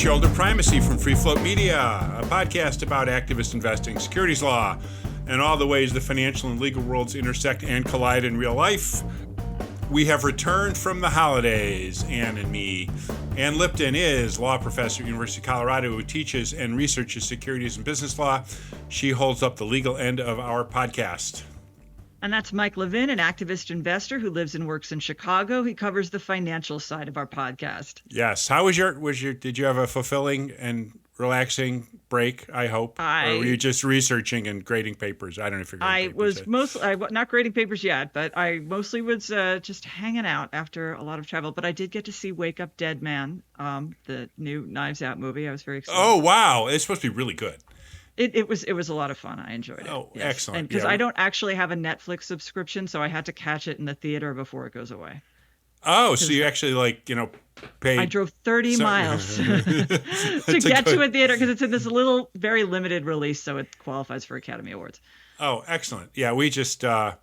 Shareholder Primacy from Free Float Media, a podcast about activist investing, securities law, and all the ways the financial and legal worlds intersect and collide in real life. We have returned from the holidays, Ann and me. Ann Lipton is law professor at University of Colorado who teaches and researches securities and business law. She holds up the legal end of our podcast. And that's Mike Levin, an activist investor who lives and works in Chicago. He covers the financial side of our podcast. Yes. How was did you have a fulfilling and relaxing break, I hope? Or were you just researching and grading papers? I don't know if you're grading papers. I was not grading papers yet, but I mostly was just hanging out after a lot of travel. But I did get to see Wake Up Dead Man, the new Knives Out movie. I was very excited. Oh, wow. It's supposed to be really good. It was a lot of fun. I enjoyed it. Oh, yes. Excellent. Because I don't actually have a Netflix subscription, so I had to catch it in the theater before it goes away. Oh, so you actually paid. I drove 30 miles to get to a theater because it's in this little, very limited release, so it qualifies for Academy Awards. Oh, excellent. Yeah, we just had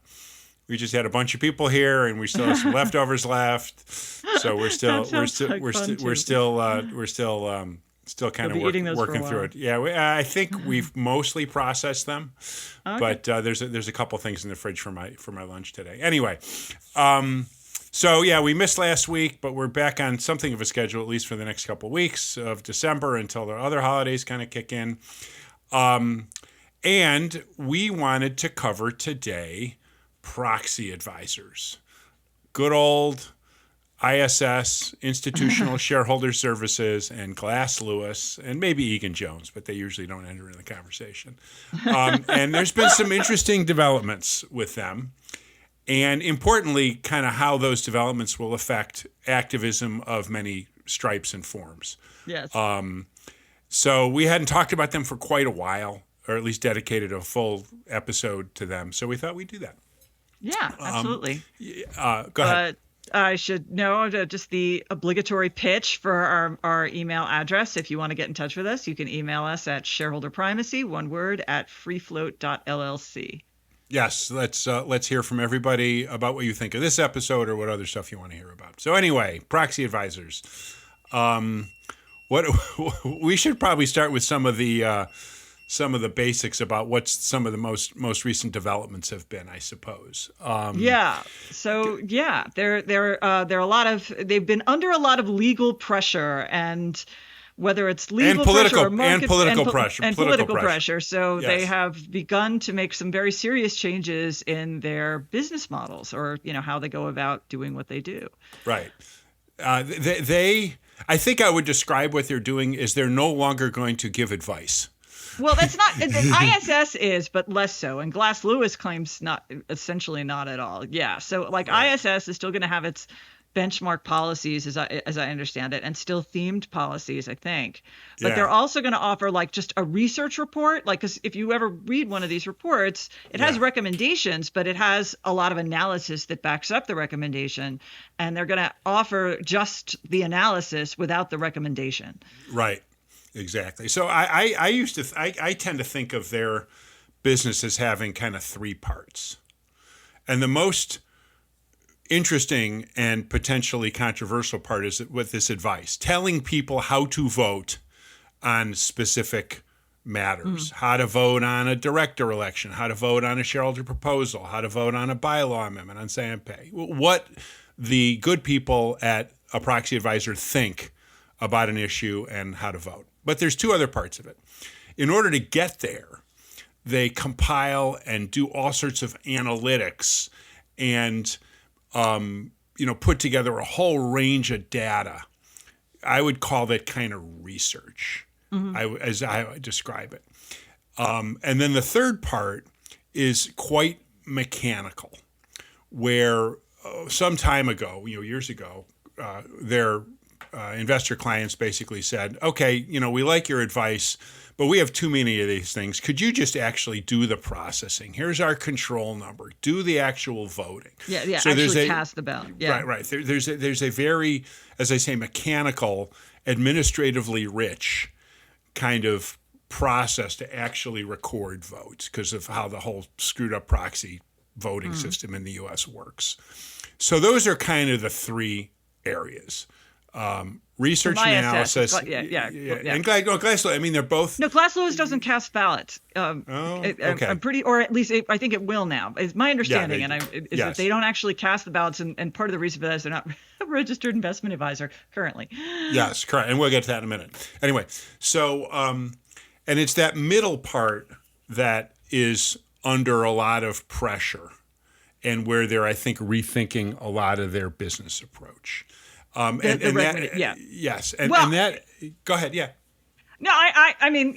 a bunch of people here, and we still have some leftovers left. So we're still kind of working through it. Yeah, I think we've mostly processed them, okay. But there's a couple things in the fridge for my lunch today. Anyway, so yeah, we missed last week, but we're back on something of a schedule at least for the next couple of weeks of December until the other holidays kind of kick in. And we wanted to cover today proxy advisors, good old ISS, Institutional Shareholder Services, and Glass Lewis, and maybe Egan-Jones, but they usually don't enter in the conversation. And there's been some interesting developments with them. And importantly, kind of how those developments will affect activism of many stripes and forms. Yes. So we hadn't talked about them for quite a while, or at least dedicated a full episode to them. So we thought we'd do that. Yeah, absolutely. Go ahead. I should know just the obligatory pitch for our email address. If you want to get in touch with us, you can email us at shareholderprimacy, one word, at freefloat.llc. Yes, let's hear from everybody about what you think of this episode or what other stuff you want to hear about. So anyway, proxy advisors. What we should probably start with some of the basics about what some of the most recent developments have been, I suppose. Yeah. So yeah, they're a lot of, they've been under a lot of legal pressure, and whether it's legal pressure or market, political pressure. So yes. They have begun to make some very serious changes in their business models, or how they go about doing what they do. Right. I think I would describe what they're doing is they're no longer going to give advice. Well, that's not ISS is, but less so. And Glass Lewis claims essentially not at all. Yeah. So right. ISS is still going to have its benchmark policies, as I understand it, and still themed policies, I think. But They're also going to offer just a research report, because if you ever read one of these reports, it has recommendations, but it has a lot of analysis that backs up the recommendation, and they're going to offer just the analysis without the recommendation. Right. Exactly. So I tend to think of their business as having kind of three parts. And the most interesting and potentially controversial part is with this advice, telling people how to vote on specific matters, how to vote on a director election, how to vote on a shareholder proposal, how to vote on a bylaw amendment on say and pay, what the good people at a proxy advisor think about an issue and how to vote. But there's two other parts of it. In order to get there, they compile and do all sorts of analytics and put together a whole range of data. I would call that kind of research, as I would describe it. And then the third part is quite mechanical, where some time ago, years ago, their investor clients basically said, okay, we like your advice, but we have too many of these things. Could you just actually do the processing? Here's our control number. Do the actual voting. Yeah. So actually cast the ballot. Yeah. Right. There's a very, as I say, mechanical, administratively rich kind of process to actually record votes because of how the whole screwed up proxy voting system in the U.S. works. So those are kind of the three areas. research From ISS. analysis. Yeah. And Glass Lewis, I mean, they're both. No, Glass Lewis doesn't cast ballots. Okay. I'm pretty, or at least I think it will now. Is my understanding, yes. that they don't actually cast the ballots, and part of the reason for that is they're not a registered investment advisor currently. Yes, correct, and we'll get to that in a minute. Anyway, so and it's that middle part that is under a lot of pressure, and where they're, I think, rethinking a lot of their business approach. Yes, and that. Go ahead, yeah. No, I mean,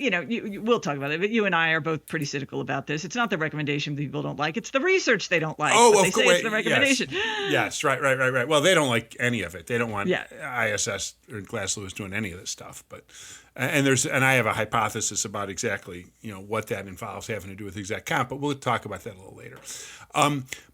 we'll talk about it, but you and I are both pretty cynical about this. It's not the recommendation people don't like; it's the research they don't like. Oh, but they say it's the recommendation. Yes, right. Well, they don't like any of it. They don't want ISS or Glass Lewis doing any of this stuff. But and I have a hypothesis about exactly what that involves having to do with exec comp. But we'll talk about that a little later.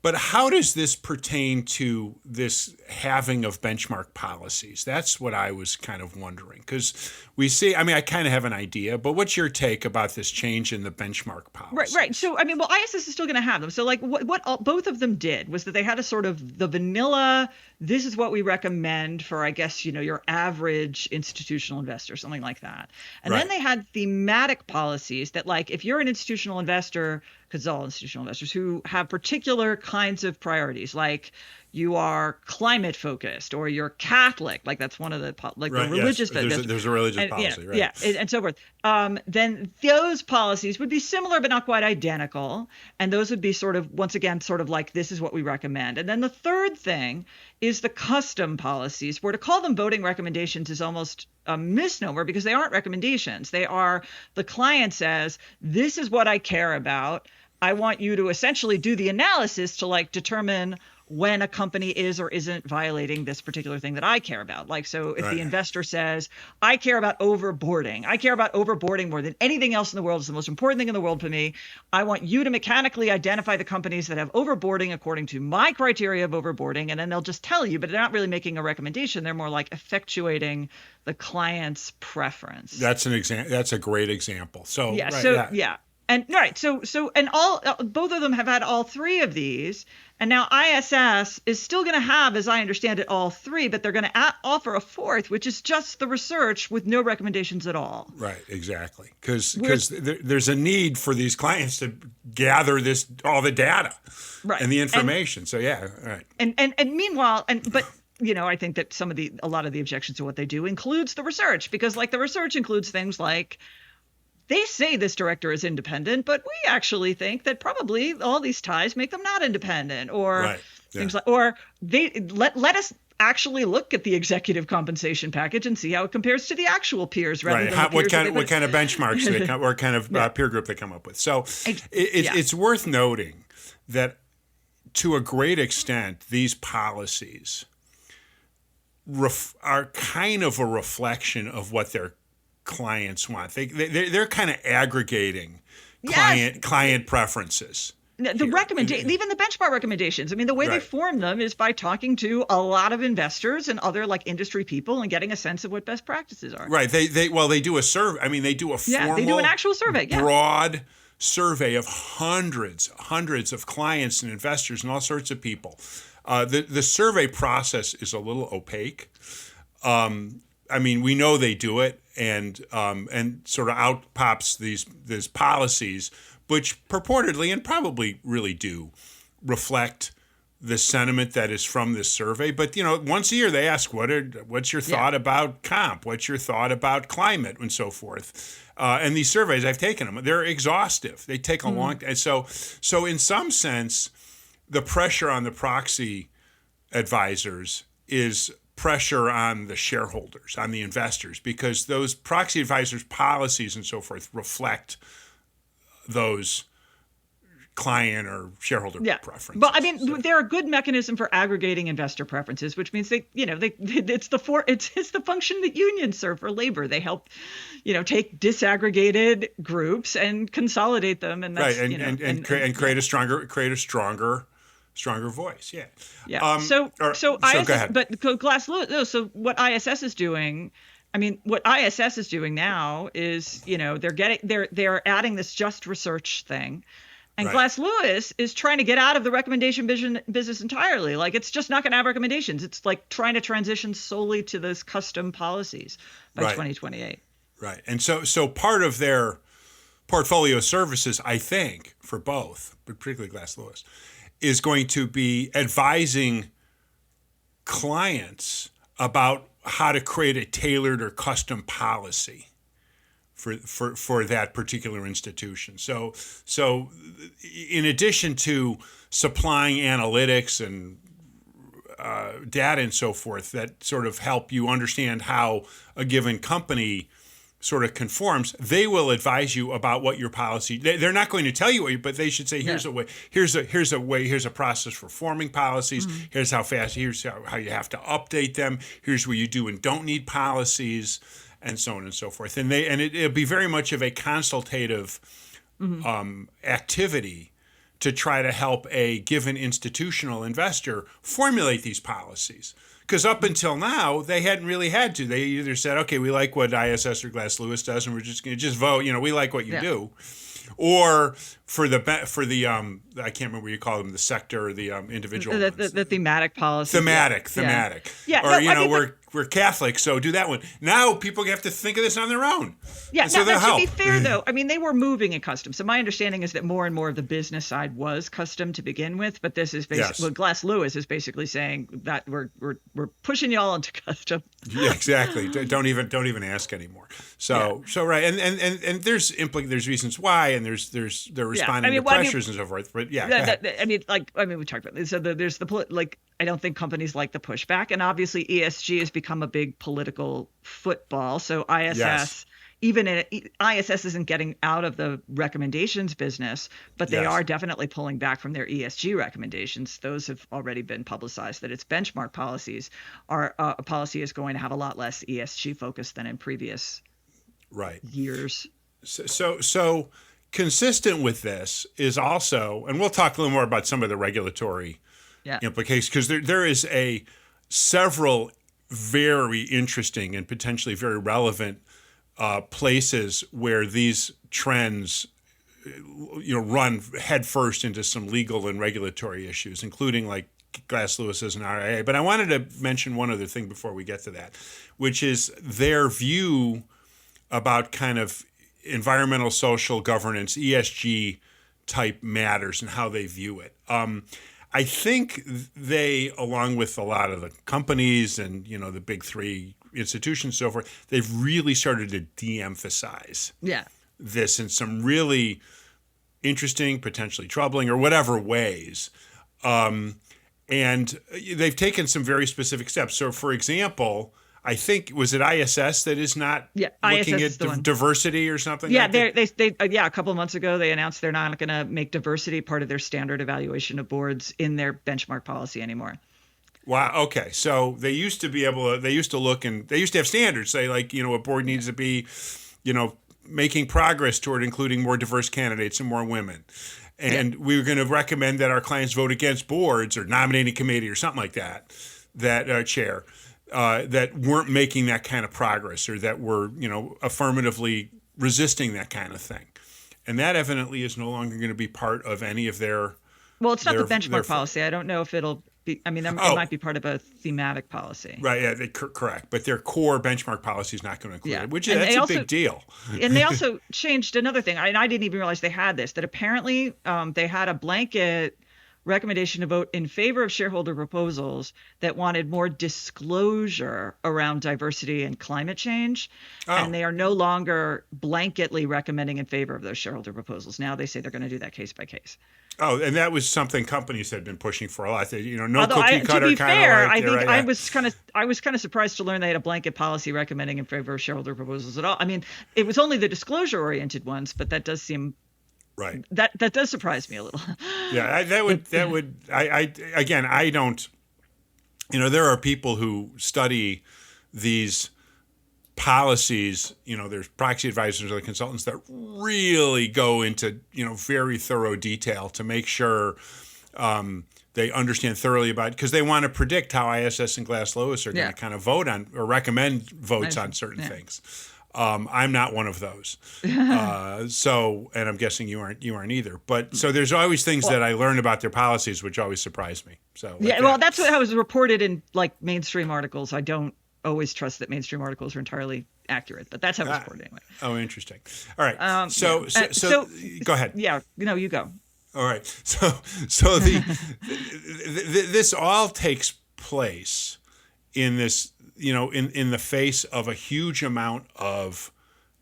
But how does this pertain to this halving of benchmark policies? That's what I was kind of wondering, because we see, I mean, I kind of have an idea, but what's your take about this change in the benchmark policy? Right. So, I mean, ISS is still going to have them. So, like, what both of them did was that they had a sort of the vanilla, this is what we recommend for, I guess, your average institutional investor, something like that. And then they had thematic policies that, like, if you're an institutional investor, because all institutional investors who have particular kinds of priorities, like you are climate focused or you're Catholic, like that's one of the the religious. Yes. There's a religious policy, right? Yeah, and so forth. Then those policies would be similar but not quite identical, and those would be sort of once again sort of like this is what we recommend. And then the third thing is the custom policies, where to call them voting recommendations is almost a misnomer because they aren't recommendations. They are the client says, this is what I care about. I want you to essentially do the analysis to like determine when a company is or isn't violating this particular thing that I care about. Like, so if the investor says, I care about overboarding. I care about overboarding more than anything else in the world. It's the most important thing in the world for me. I want you to mechanically identify the companies that have overboarding according to my criteria of overboarding. And then they'll just tell you, but they're not really making a recommendation. They're more like effectuating the client's preference. That's an example. That's a great example. So, And both of them have had all three of these. And now ISS is still going to have, as I understand it, all three, but they're going to offer a fourth, which is just the research with no recommendations at all. Right, exactly. Because there's a need for these clients to gather all the data and the information. Right. And meanwhile, I think that a lot of the objections to what they do includes the research, because like the research includes things like, they say this director is independent, but we actually think that probably all these ties make them not independent, or things like, or they let us actually look at the executive compensation package and see how it compares to the actual peers. Rather than what kind of benchmarks what kind of peer group they come up with. So it's worth noting that to a great extent, these policies are kind of a reflection of what their clients want. They're kind of aggregating client preferences. The recommendation, even the benchmark recommendations. I mean, the way they form them is by talking to a lot of investors and other like industry people and getting a sense of what best practices are. Right. They do a survey. I mean, they do a formal, they do an actual survey, broad survey of hundreds of clients and investors and all sorts of people. The survey process is a little opaque. I mean, we know they do it, and sort of out pops these policies, which purportedly and probably really do reflect the sentiment that is from this survey. But once a year they ask, what's your thought about comp? What's your thought about climate, and so forth? And these surveys, I've taken them. They're exhaustive. They take a long time. So in some sense, the pressure on the proxy advisors is pressure on the shareholders, on the investors, because those proxy advisors' policies and so forth reflect those client or shareholder preferences. But I mean, they're a good mechanism for aggregating investor preferences, which means it's the function that unions serve for labor. They help, take disaggregated groups and consolidate them, and that's, and create a stronger voice. So ISS, go ahead. But Glass Lewis. So what ISS is doing, now is they're adding this just research thing, And Right. Glass Lewis is trying to get out of the recommendation business entirely. Like, it's just not going to have recommendations. It's like trying to transition solely to those custom policies by Right. 2028. Right. And so part of their portfolio services, I think, for both, but particularly Glass Lewis, is going to be advising clients about how to create a tailored or custom policy for that particular institution. So in addition to supplying analytics and data and so forth that sort of help you understand how a given company sort of conforms, they will advise you about what your policy. They're not going to tell you what but they should say, here's a way, here's a process for forming policies. Mm-hmm. Here's how fast. Here's how you have to update them. Here's where you do and don't need policies, and so on and so forth. And it'll be very much of a consultative activity to try to help a given institutional investor formulate these policies. Because up until now, they hadn't really had to. They either said, okay, we like what ISS or Glass Lewis does, and we're just going to just vote. We like what you do. Or for the I can't remember what you call them, the sector or the individual ones. The thematic policy. Thematic. Yeah. Or, we're Catholic, so do that one. Now people have to think of this on their own. Yeah, so that should be fair, though. I mean, they were moving in custom. So my understanding is that more and more of the business side was custom to begin with, but this is basically well, Glass Lewis is basically saying that we're pushing y'all into custom. Yeah, exactly. Don't even ask anymore. So right, and there's reasons why, and they're responding to pressures and so forth. But we talked about this. So there's I don't think companies like the pushback, and obviously ESG has become a big political football. So ISS, ISS isn't getting out of the recommendations business, but they are definitely pulling back from their ESG recommendations. Those have already been publicized that its benchmark policies are a policy is going to have a lot less ESG focus than in previous years. So consistent with this is also, and we'll talk a little more about some of the regulatory implications, because there is several very interesting and potentially very relevant places where these trends run headfirst into some legal and regulatory issues, including like Glass Lewis as an RIA. But I wanted to mention one other thing before we get to that, which is their view about kind of environmental, social governance, ESG type matters and how they view it. I think they, along with a lot of the companies and the big three institutions and so forth, they've really started to de-emphasize this in some really interesting, potentially troubling, or whatever ways. And they've taken some very specific steps. So, for example, I think, was it ISS that is not looking at diversity or something? Yeah, they a couple of months ago they announced they're not going to make diversity part of their standard evaluation of boards in their benchmark policy anymore. Wow. Okay. So they used to be able to. They used to look and they used to have standards. Say like a board needs to be, making progress toward including more diverse candidates and more women. And we were going to recommend that our clients vote against boards or nominating committee or something like that. That chair. That weren't making that kind of progress or that were, affirmatively resisting that kind of thing. And that evidently is no longer going to be part of any of their... Well, it's not the benchmark policy. I don't know if it'll be... I mean, it might be part of a thematic policy. Right, yeah, correct. But their core benchmark policy is not going to include it, which that's a big deal. And they also changed another thing, and I didn't even realize they had this, that apparently they had a blanket recommendation to vote in favor of shareholder proposals that wanted more disclosure around diversity and climate change. And they are no longer blanketly recommending in favor of those shareholder proposals. Now they say they're going to do that case by case. Oh, and that was something companies had been pushing for a lot. No Although cookie cutter. To be fair, I think I was kind of surprised to learn they had a blanket policy recommending in favor of shareholder proposals at all. I mean, it was only the disclosure oriented ones, but that does seem right. That does surprise me a little. Yeah, I don't. There are people who study these policies. There's proxy advisors or consultants that really go into very thorough detail to make sure they understand thoroughly about it, because they want to predict how ISS and Glass Lewis are going to kind of vote on or recommend votes on certain things. I'm not one of those. So, and I'm guessing you aren't either. But so there's always things that I learn about their policies, which always surprise me. So yeah, well, that's what I was reported in like mainstream articles. I don't always trust that mainstream articles are entirely accurate, but that's how it was reported anyway. Oh, interesting. All right. So go ahead. Yeah, you go. All right. So this all takes place in this, in the face of a huge amount of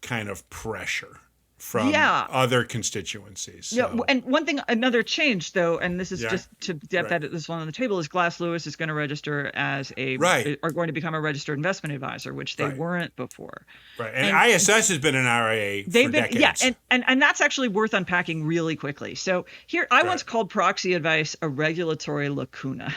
kind of pressure from other constituencies. So. Yeah, and another change though, and this is just to get that this one on the table, is Glass Lewis is going to register as are going to become a registered investment advisor, which they weren't before. Right, and ISS has been an RIA for decades. Yeah, and that's actually worth unpacking really quickly. So here, I once called proxy advice a regulatory lacuna.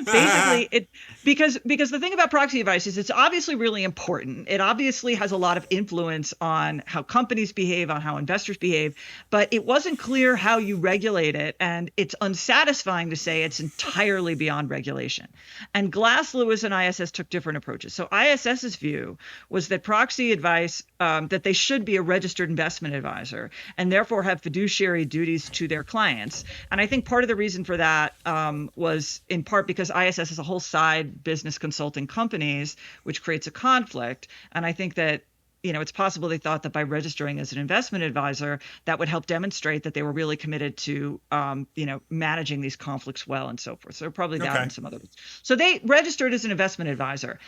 Basically, because the thing about proxy advice is it's obviously really important. It obviously has a lot of influence on how companies behave, on how investors behave, but it wasn't clear how you regulate it, and it's unsatisfying to say it's entirely beyond regulation. And Glass Lewis and ISS took different approaches. So ISS's view was that proxy advice, that they should be a registered investment advisor and therefore have fiduciary duties to their clients. And I think part of the reason for that was in part because ISS has a whole side business consulting companies, which creates a conflict. And I think that it's possible they thought that by registering as an investment advisor, that would help demonstrate that they were really committed to, managing these conflicts well and so forth. So probably that and some other. So they registered as an investment advisor.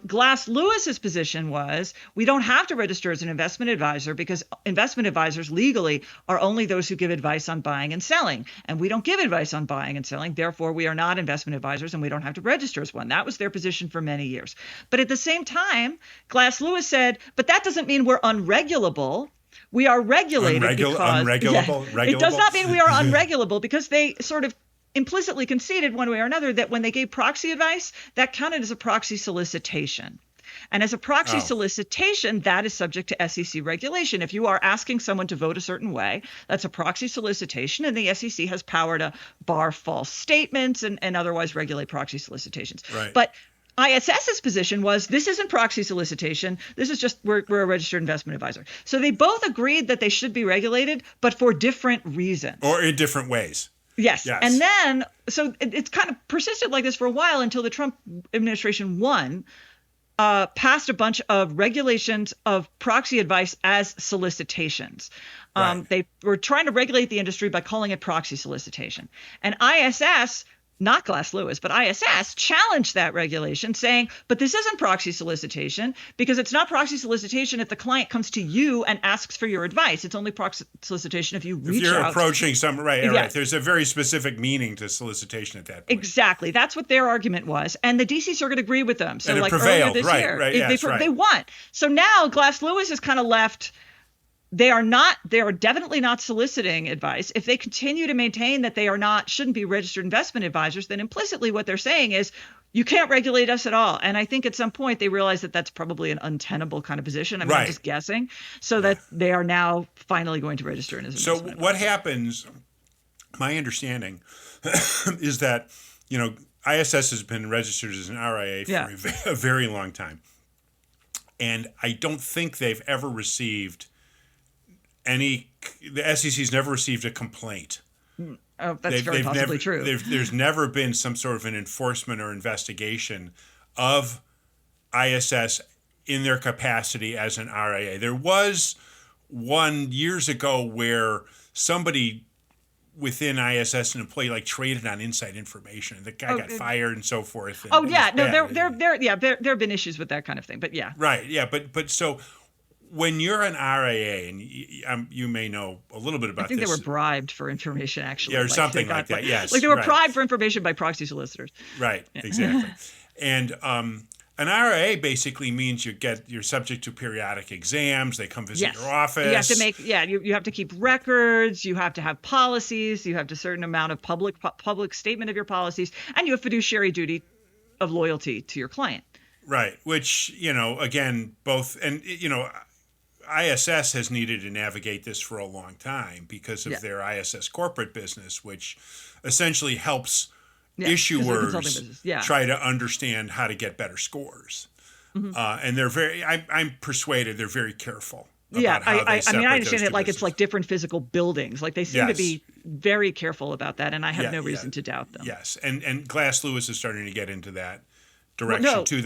Glass Lewis's position was we don't have to register as an investment advisor because investment advisors legally are only those who give advice on buying and selling, and we don't give advice on buying and selling. Therefore, we are not investment advisors, and we don't have to register as one. That was their position for many years. But at the same time, Glass Lewis said, but that doesn't mean we're unregulable. We are regulated unregulable. It does not mean we are unregulable because they sort of implicitly conceded one way or another that when they gave proxy advice, that counted as a proxy solicitation. And as a proxy solicitation, that is subject to SEC regulation. If you are asking someone to vote a certain way, that's a proxy solicitation, and the SEC has power to bar false statements and otherwise regulate proxy solicitations. Right. But ISS's position was this isn't proxy solicitation. This is just we're a registered investment advisor. So they both agreed that they should be regulated, but for different reasons. Or in different ways. Yes. And then so it's kind of persisted like this for a while until the Trump administration passed a bunch of regulations of proxy advice as solicitations. They were trying to regulate the industry by calling it proxy solicitation. And ISS, not Glass Lewis, but ISS challenged that regulation saying, but this isn't proxy solicitation because it's not proxy solicitation if the client comes to you and asks for your advice. It's only proxy solicitation if you reach out. If you're approaching some, right. There's a very specific meaning to solicitation at that point. Exactly. That's what their argument was. And the DC Circuit agreed with them. So and it like prevailed. Earlier this year, they won. So now Glass Lewis is kind of left. They are definitely not soliciting advice. If they continue to maintain that they shouldn't be registered investment advisors, then implicitly what they're saying is you can't regulate us at all. And I think at some point they realize that that's probably an untenable kind of position. I'm just guessing. So that they are now finally going to register as an investment advisor. What happens, my understanding is that, ISS has been registered as an RIA for a very long time. And I don't think they've ever received the SEC's never received a complaint. Oh, that's very possibly true. There's never been some sort of an enforcement or investigation of ISS in their capacity as an RIA. There was one years ago where somebody within ISS, an employee, traded on inside information, and the guy got fired and so forth. And there have been issues with that kind of thing, but yeah. Right, yeah, but so. When you're an RIA, and you may know a little bit about this. I think they were bribed for information, actually. Yeah, or something like that, yes. They were bribed for information by proxy solicitors. Right, exactly. And an RIA basically means you're subject to periodic exams. They come visit your office. You have to keep records. You have to have policies. You have a certain amount of public statement of your policies. And you have fiduciary duty of loyalty to your client. Right, which, again, both, and, ISS has needed to navigate this for a long time because of their ISS corporate business, which essentially helps issuers try to understand how to get better scores. And they're I'm persuaded they're very careful. Yeah, I mean, I understand it like it's like different physical buildings. Like they seem to be very careful about that, and I have no reason to doubt them. Yes, and Glass Lewis is starting to get into that direction too.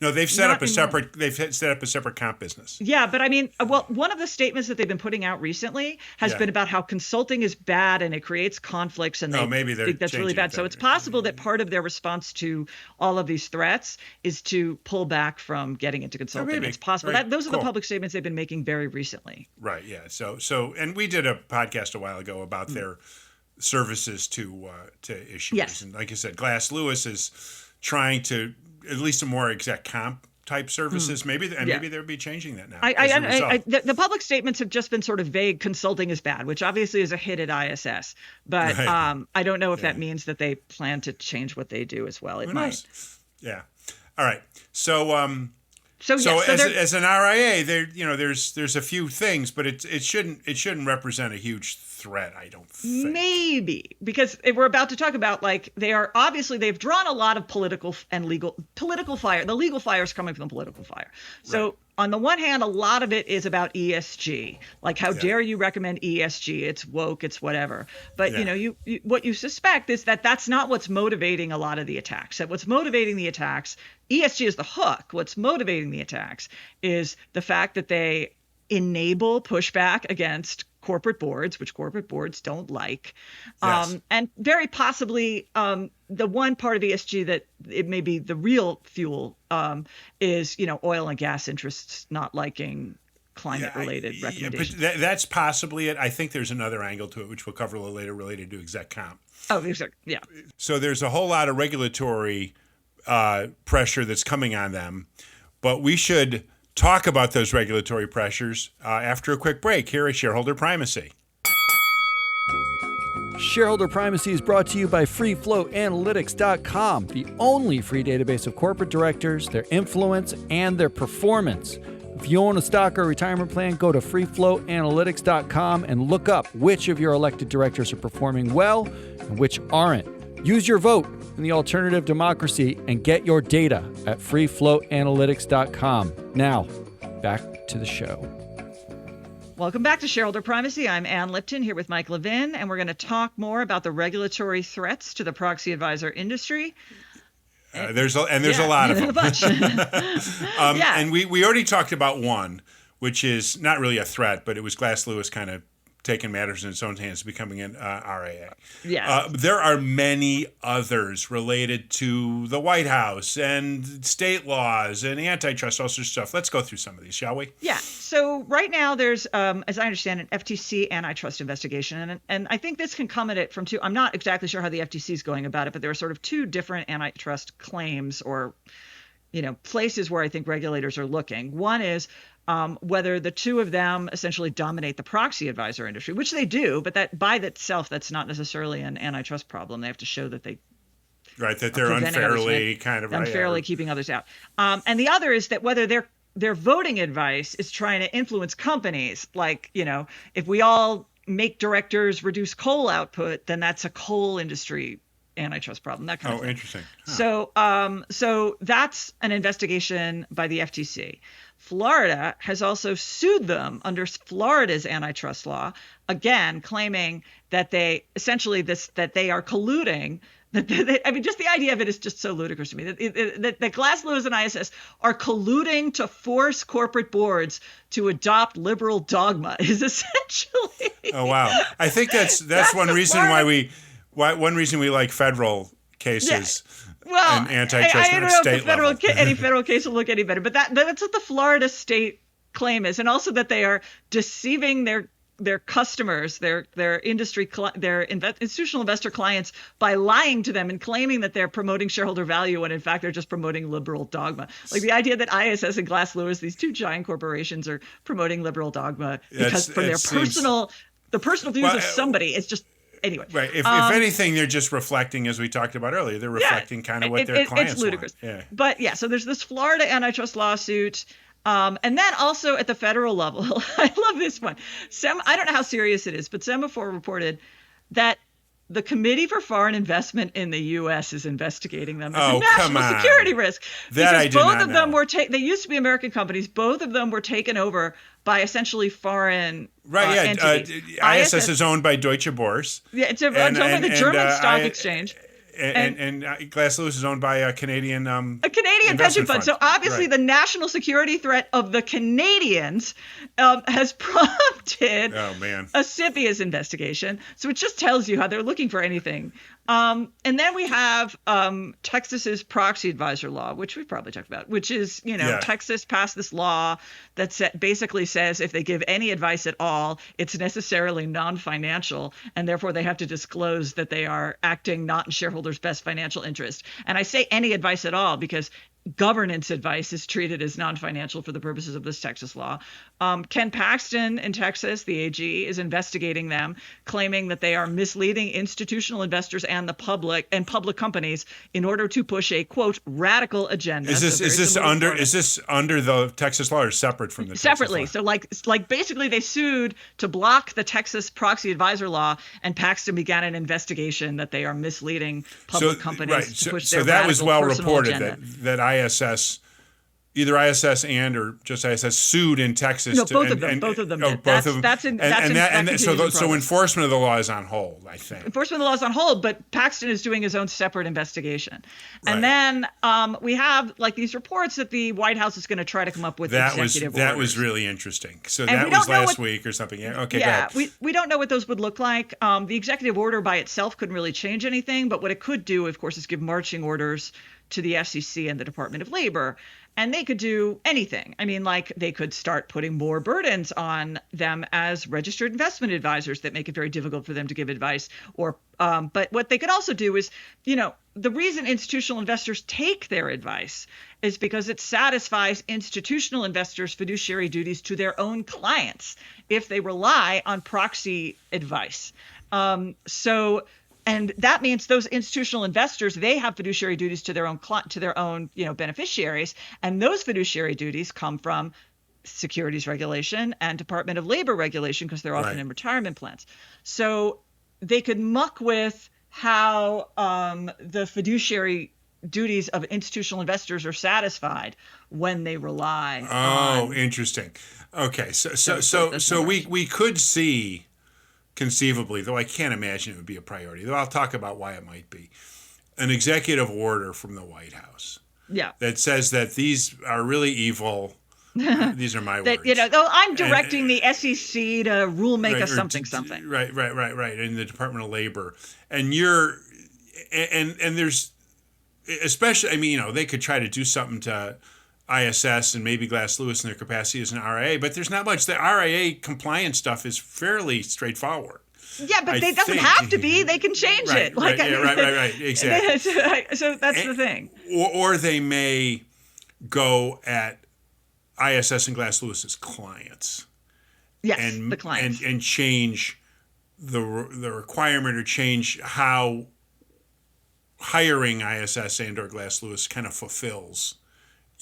They've set up a separate comp business. Yeah, but I mean, well, one of the statements that they've been putting out recently has been about how consulting is bad and it creates conflicts, and maybe think that's really bad. So it's possible that part of their response to all of these threats is to pull back from getting into consulting. It's possible. Right. Those are the public statements they've been making very recently. Right. Yeah. So, and we did a podcast a while ago about their services to issuers, yes. And like I said, Glass Lewis is trying to at least a more exact comp type services. Maybe they'll be changing that now. The public statements have just been sort of vague. Consulting is bad, which obviously is a hit at ISS. But I don't know if that means that they plan to change what they do as well. It might. Yeah. All right. So as an RIA, there's a few things, but it shouldn't represent a huge threat, I don't think. Maybe, because we're about to talk about, like, they've drawn a lot of political fire. The legal fire is coming from the political fire. So on the one hand, a lot of it is about ESG, like how dare you recommend ESG? It's woke, it's whatever. But you what you suspect is that that's not what's motivating a lot of the attacks. That what's motivating the attacks, ESG is the hook. What's motivating the attacks is the fact that they enable pushback against corporate boards, which corporate boards don't like. And very possibly the one part of ESG that it may be the real fuel is, oil and gas interests not liking climate-related recommendations. But that's possibly it. I think there's another angle to it, which we'll cover a little later, related to exec comp. Oh, exactly. Yeah. So there's a whole lot of regulatory pressure that's coming on them, but we should talk about those regulatory pressures after a quick break here at Shareholder Primacy. Shareholder Primacy is brought to you by FreeFlowAnalytics.com, the only free database of corporate directors, their influence, and their performance. If you own a stock or retirement plan, go to FreeFlowAnalytics.com and look up which of your elected directors are performing well and which aren't. Use your vote in the alternative democracy and get your data at freeflowanalytics.com. Now, back to the show. Welcome back to Shareholder Primacy. I'm Ann Lipton here with Mike Levin, and we're going to talk more about the regulatory threats to the proxy advisor industry. There's a lot of them. A bunch. And we already talked about one, which is not really a threat, but it was Glass Lewis kind of taking matters in its own hands, becoming an RIA. Yeah. There are many others related to the White House and state laws and antitrust, all sorts of stuff. Let's go through some of these, shall we? Yeah. So right now there's, as I understand, an FTC antitrust investigation. And I think this can come at it from two. I'm not exactly sure how the FTC is going about it, but there are sort of two different antitrust claims or places where I think regulators are looking. One is whether the two of them essentially dominate the proxy advisor industry, which they do, but that by itself, that's not necessarily an antitrust problem. They have to show that that they're unfairly keeping others out. And the other is that whether their voting advice is trying to influence companies, like, if we all make directors reduce coal output, then that's a coal industry antitrust problem, that kind of thing. Interesting. Huh. So that's an investigation by the FTC. Florida has also sued them under Florida's antitrust law, again claiming that they are colluding. Just the idea of it is just so ludicrous to me. That Glass Lewis and ISS are colluding to force corporate boards to adopt liberal dogma is essentially. Oh wow! I think that's one reason one reason we like federal cases. Yeah. Well, and antitrust I don't know if any federal case will look any better, but that's what the Florida state claim is, and also that they are deceiving their customers, their institutional investor clients by lying to them and claiming that they're promoting shareholder value when in fact they're just promoting liberal dogma. Like the idea that ISS and Glass Lewis, these two giant corporations, are promoting liberal dogma because for the personal views of somebody, it's just. Anyway, right. If anything, they're just reflecting, as we talked about earlier, they're reflecting kind of what their clients it's ludicrous. Want. Yeah. But so there's this Florida antitrust lawsuit. And then also at the federal level, I love this one. I don't know how serious it is, but Semaphore reported that the Committee for Foreign Investment in the U.S. is investigating them as Oh, a national security risk. That I did not know. Both of them were they used to be American companies. Both of them were taken over by essentially foreign entities. ISS is owned by Deutsche Börse. Yeah, it's owned by the German Stock Exchange. And Glass Lewis is owned by a Canadian pension fund. So obviously the national security threat of the Canadians has prompted a CFIUS investigation. So it just tells you how they're looking for anything. And then we have Texas's Proxy Advisor law, which we've probably talked about, which is, Texas passed this law that basically says if they give any advice at all, it's necessarily non-financial, and therefore they have to disclose that they are acting not in shareholders' best financial interest. And I say any advice at all because governance advice is treated as non-financial for the purposes of this Texas law. Ken Paxton in Texas, the AG, is investigating them, claiming that they are misleading institutional investors and the public and public companies in order to push a, quote, radical agenda. Is this under the Texas law or separate from the separately? Texas law? So like basically they sued to block the Texas Proxy Advisor law, and Paxton began an investigation that they are misleading public companies to push their radical was well personal reported agenda. that ISS, either ISS and or just ISS, sued in Texas. No, both of them did. Both of them. That's so enforcement of the law is on hold, I think. Enforcement of the law is on hold, but Paxton is doing his own separate investigation. And then we have like these reports that the White House is going to try to come up with executive orders. That was really interesting. So that was last week or something. Yeah. Okay. Yeah. We don't know what those would look like. The executive order by itself couldn't really change anything, but what it could do, of course, is give marching orders to the SEC and the Department of Labor. And they could do anything. I mean, like they could start putting more burdens on them as registered investment advisors that make it very difficult for them to give advice. But what they could also do is, the reason institutional investors take their advice is because it satisfies institutional investors' fiduciary duties to their own clients if they rely on proxy advice. And that means those institutional investors, they have fiduciary duties to their own beneficiaries, and those fiduciary duties come from securities regulation and Department of Labor regulation because they're often in retirement plans. So they could muck with how the fiduciary duties of institutional investors are satisfied when they rely on. Oh, interesting. Okay, so we could see. Conceivably, though I can't imagine it would be a priority, though I'll talk about why it might be, an executive order from the White House that says that these are really evil. These are my words. I'm directing the SEC to rule make us something. Right. In the Department of Labor. And there's, especially, they could try to do something to ISS and maybe Glass Lewis in their capacity as an RIA, but there's not much. The RIA compliance stuff is fairly straightforward. Yeah, but it doesn't have to be. They can change it. Right. Exactly. So that's the thing. Or they may go at ISS and Glass Lewis's clients. Yes, the clients. And change the requirement or change how hiring ISS and or Glass Lewis kind of fulfills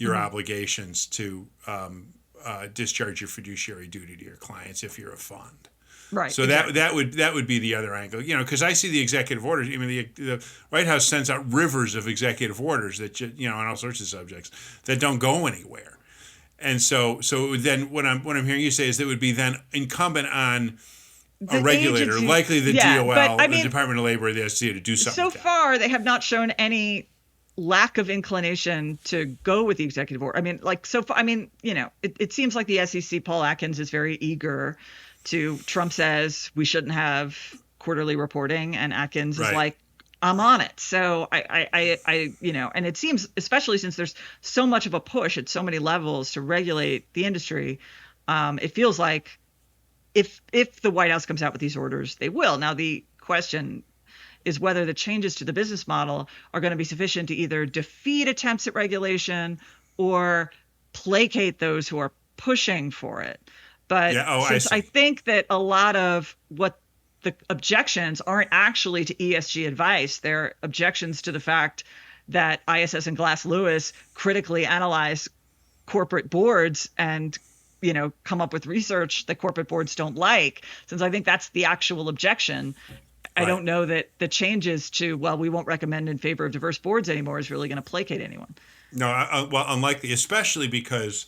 your obligations to discharge your fiduciary duty to your clients if you're a fund. Right. So exactly. that would be the other angle, because I see the executive orders. I mean, the White House sends out rivers of executive orders that on all sorts of subjects that don't go anywhere. And so then what I'm hearing you say is that it would be then incumbent on a regulator, agency, likely the DOL, the Department of Labor, or the SEC, to do something. So far, they have not shown any lack of inclination to go with the executive order. I mean, it seems like the SEC, Paul Atkins, is very eager to. Trump says we shouldn't have quarterly reporting, and Atkins is like, I'm on it. So and it seems, especially since there's so much of a push at so many levels to regulate the industry, it feels like if the White House comes out with these orders, they will. Now the question is whether the changes to the business model are going to be sufficient to either defeat attempts at regulation or placate those who are pushing for it. But since I think that a lot of what the objections aren't actually to ESG advice, they're objections to the fact that ISS and Glass Lewis critically analyze corporate boards and come up with research that corporate boards don't like. Since I think that's the actual objection, I don't know that the changes to, well, we won't recommend in favor of diverse boards anymore is really going to placate anyone. No, well, unlikely, especially because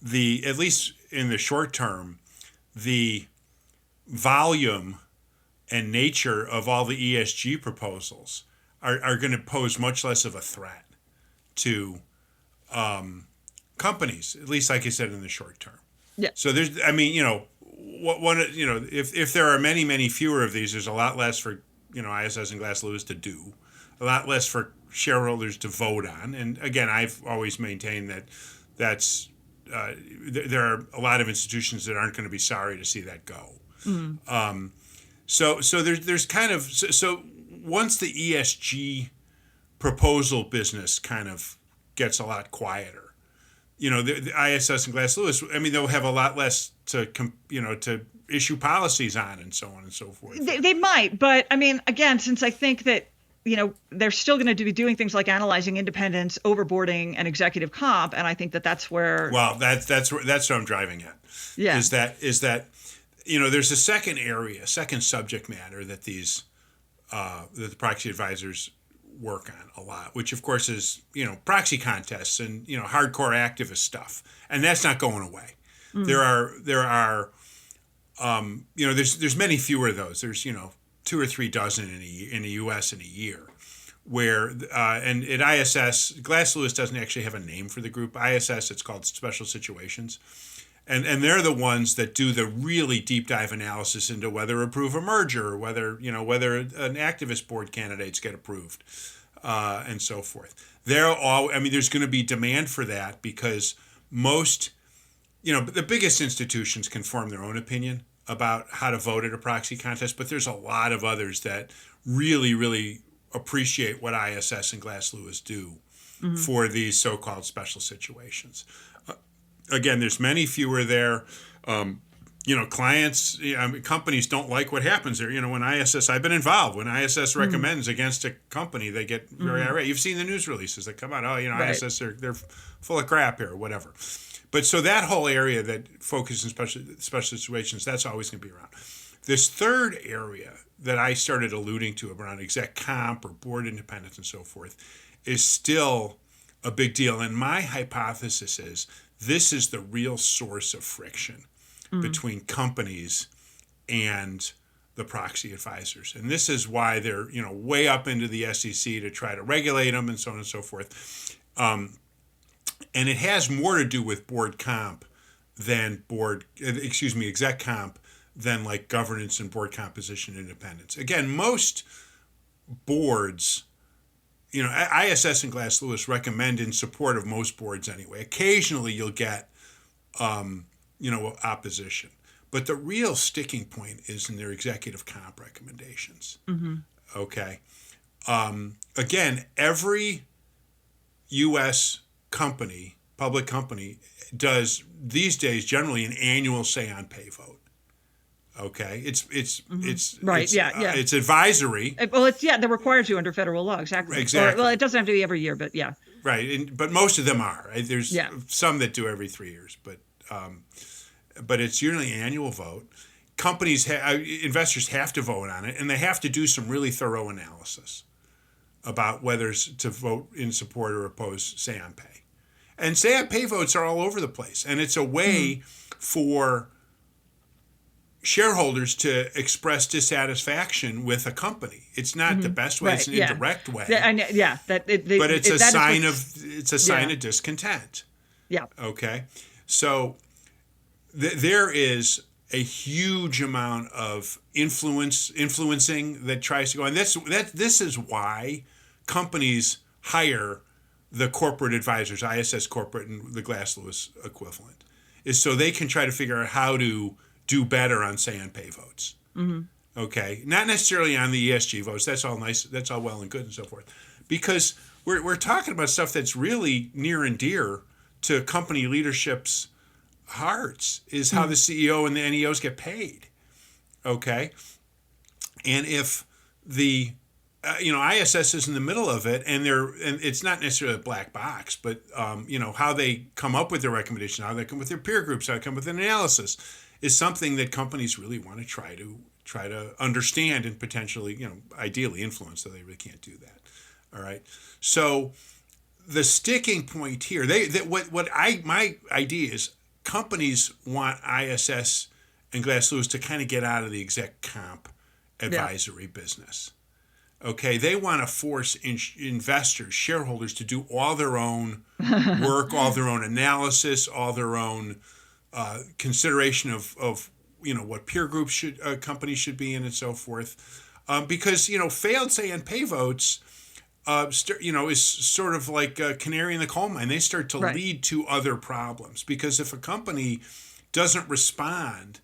at least in the short term, the volume and nature of all the ESG proposals are going to pose much less of a threat to companies, at least like I said, in the short term. Yeah. So there's, I mean, if there are many, many fewer of these, there's a lot less for, ISS and Glass Lewis to do, a lot less for shareholders to vote on. And again, I've always maintained that's there are a lot of institutions that aren't going to be sorry to see that go. Mm-hmm. So there's kind of, so once the ESG proposal business kind of gets a lot quieter, the ISS and Glass Lewis, I mean, they'll have a lot less to issue policies on and so on and so forth. They might, but I mean, again, since I think that, they're still going to be doing things like analyzing independence, overboarding, and executive comp, and I think that that's where. Well, that's what I'm driving at. Yeah. Is that there's a second subject matter that that the proxy advisors work on a lot, which of course is proxy contests and hardcore activist stuff, and that's not going away. Mm. There are there's many fewer of those. There's 2 or 3 dozen in the U.S. in a year, where and at ISS, Glass Lewis doesn't actually have a name for the group. ISS, it's called Special Situations, and they're the ones that do the really deep dive analysis into whether approve a merger, or whether an activist board candidates get approved, and so forth. There's going to be demand for that because most, the biggest institutions can form their own opinion about how to vote at a proxy contest, but there's a lot of others that really, really appreciate what ISS and Glass Lewis do for these so-called special situations. Again, there's many fewer there. Clients, companies don't like what happens there. When ISS, I've been involved. When ISS recommends against a company, they get very irate. You've seen the news releases that come out. Oh, right. ISS, they're full of crap here, or whatever. But so that whole area that focuses on special situations, that's always going to be around. This third area that I started alluding to around exec comp or board independence and so forth is still a big deal. And my hypothesis is this is the real source of friction between companies and the proxy advisors. And this is why they're, way up into the SEC to try to regulate them and so on and so forth. And it has more to do with board comp than exec comp than like governance and board composition independence. Again, most boards, ISS and Glass Lewis recommend in support of most boards anyway. Occasionally you'll get, opposition. But the real sticking point is in their executive comp recommendations. Mm-hmm. Okay. Again, every U.S. public company, does these days generally an annual say-on-pay vote. Okay, it's right. It's, yeah. It's advisory. Well, they're required to under federal law. Exactly. Or, it doesn't have to be every year, but yeah. Right, but most of them are. Right? There's some that do every 3 years, but it's usually an annual vote. Investors have to vote on it, and they have to do some really thorough analysis about whether to vote in support or oppose say-on-pay. And say-on-pay votes are all over the place, and it's a way for shareholders to express dissatisfaction with a company. It's not the best way; it's an indirect way. But it's a sign of discontent. Yeah. Okay, so there is a huge amount of influencing that tries to go, and this is why companies hire the corporate advisors, ISS corporate and the Glass Lewis equivalent, is so they can try to figure out how to do better on say-on-pay votes. Mm-hmm. Okay, not necessarily on the ESG votes. That's all nice. That's all well and good and so forth, because we're talking about stuff that's really near and dear to company leadership's hearts. Is how the CEO and the NEOs get paid. Okay, and if the ISS is in the middle of it, and it's not necessarily a black box, but how they come up with their recommendation, how they come with their peer groups, how they come with an analysis, is something that companies really want to try try to understand and potentially, ideally influence, though they really can't do that. All right. So the sticking point here, my idea is companies want ISS and Glass Lewis to kind of get out of the exec comp advisory business. Okay, they want to force investors, shareholders, to do all their own work, all their own analysis, all their own consideration of what peer groups companies should be in, and so forth. Because failed say and pay votes, is sort of like a canary in the coal mine. They start to lead to other problems, because if a company doesn't respond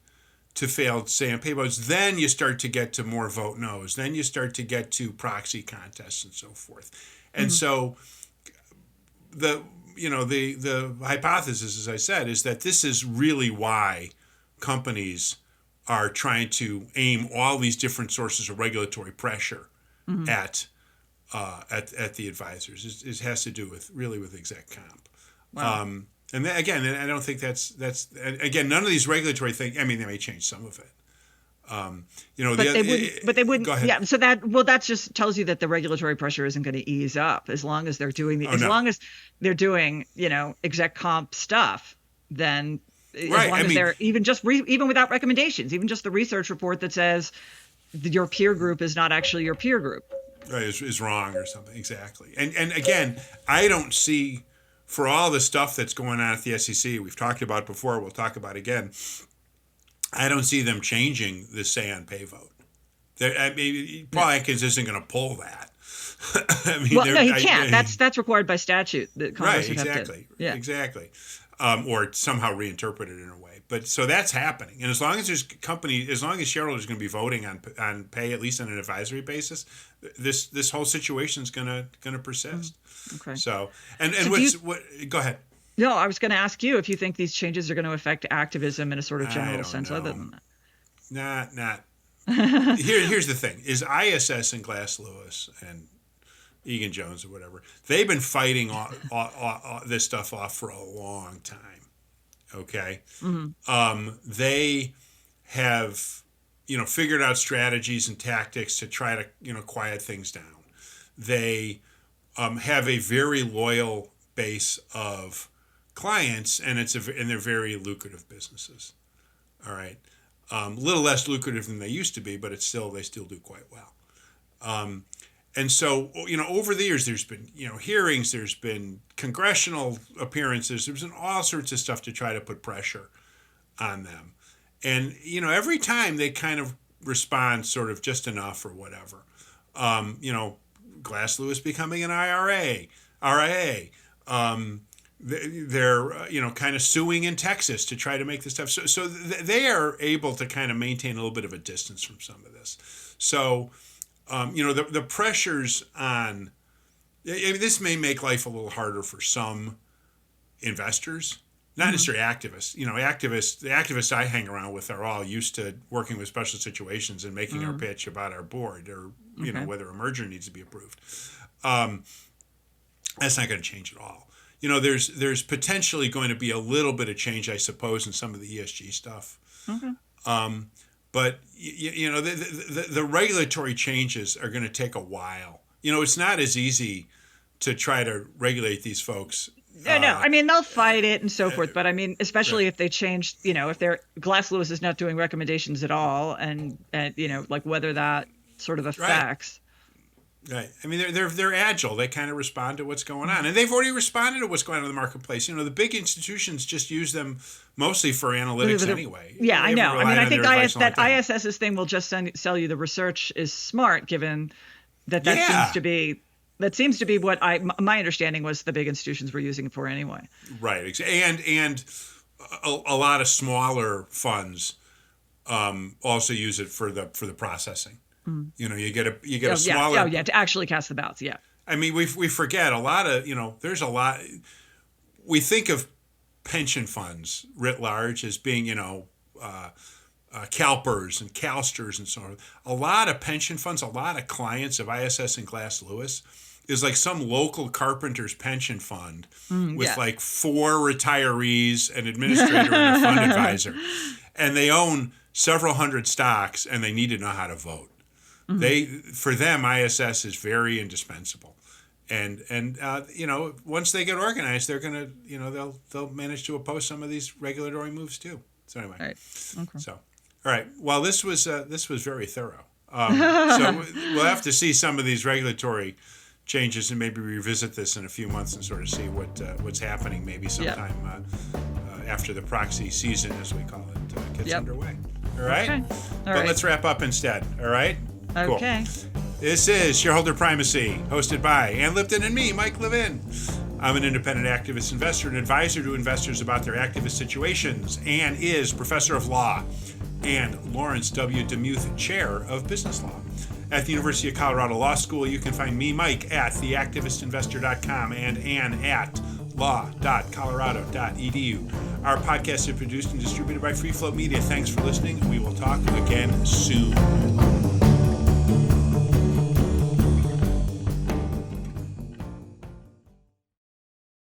to failed say and pay votes, then you start to get to more vote no's. Then you start to get to proxy contests and so forth. And so the hypothesis, as I said, is that this is really why companies are trying to aim all these different sources of regulatory pressure at the advisors. It has to do with exec comp. Wow. And then, again, I don't think that's again, none of these regulatory things. I mean, they may change some of it. But they wouldn't. Go ahead. Yeah. So that just tells you that the regulatory pressure isn't going to ease up as long as they're doing long as they're doing exec comp stuff. Then as long as they're even without recommendations, even just the research report that says your peer group is not actually your peer group. Right, is wrong or something. Exactly. And again, I don't see, for all the stuff that's going on at the SEC, we've talked about before, we'll talk about again, I don't see them changing the say on pay vote. Paul Atkins isn't going to pull that. No, he can't. That's required by statute. That Congress exactly. Or somehow reinterpret it in a way. But so that's happening. And as long as as long as shareholders are going to be voting on pay, at least on an advisory basis, this whole situation is going to persist. Okay. So go ahead. No, I was going to ask you if you think these changes are going to affect activism in a sort of general sense. Other than that, not. Here's the thing: is ISS and Glass Lewis and Egan Jones or whatever, they've been fighting all this stuff off for a long time. Okay. They have, figured out strategies and tactics to try to, quiet things down. They have a very loyal base of clients, and they're very lucrative businesses. All right. A little less lucrative than they used to be, but they still do quite well. And so, over the years, there's been, hearings, there's been congressional appearances, there's been all sorts of stuff to try to put pressure on them. And, every time they kind of respond sort of just enough or whatever. Glass Lewis becoming an RIA. They're, kind of suing in Texas to try to make this stuff. So they are able to kind of maintain a little bit of a distance from some of this. So, the pressures on, this may make life a little harder for some investors, not necessarily activists. The activists I hang around with are all used to working with special situations and making our pitch about our board or, whether a merger needs to be approved. That's not going to change at all. There's potentially going to be a little bit of change, I suppose, in some of the ESG stuff. Okay. But the regulatory changes are going to take a while. It's not as easy to try to regulate these folks. No. I mean, they'll fight it and so forth. But I mean, especially if they change, if Glass Lewis is not doing recommendations at all, and like whether that sort of affects. Right. I mean, they're agile. They kind of respond to what's going on, and they've already responded to what's going on in the marketplace. The big institutions just use them mostly for analytics anyway. Yeah, I know. I mean, I think ISS's thing will just sell you the research is smart, given that seems to be what my understanding was the big institutions were using it for anyway. Right. And a lot of smaller funds also use it for the processing. You get a smaller to actually cast the ballots. Yeah. I mean, we forget a lot of, there's a lot. We think of pension funds writ large as being, CalPERS and CalSTRS and so on. A lot of pension funds, a lot of clients of ISS and Glass Lewis is like some local carpenter's pension fund with like 4 retirees, an administrator, and a fund advisor. And they own several hundred stocks, and they need to know how to vote. For them, ISS is very indispensable. And once they get organized, they're going to, they'll manage to oppose some of these regulatory moves too. So anyway. Right. Okay. So, all right. Well, this was very thorough. So we'll have to see some of these regulatory changes and maybe revisit this in a few months and sort of see what's happening maybe sometime after the proxy season, as we call it, gets underway. All right? Okay. But let's wrap up instead. All right? Okay. Cool. This is Shareholder Primacy, hosted by Ann Lipton and me, Mike Levin. I'm an independent activist investor and advisor to investors about their activist situations. Ann is professor of law and Lawrence W. Demuth Chair of Business Law. At the University of Colorado Law School, you can find me, Mike, at theactivistinvestor.com and Ann at law.colorado.edu. Our podcast is produced and distributed by Free Float Media. Thanks for listening. We will talk again soon.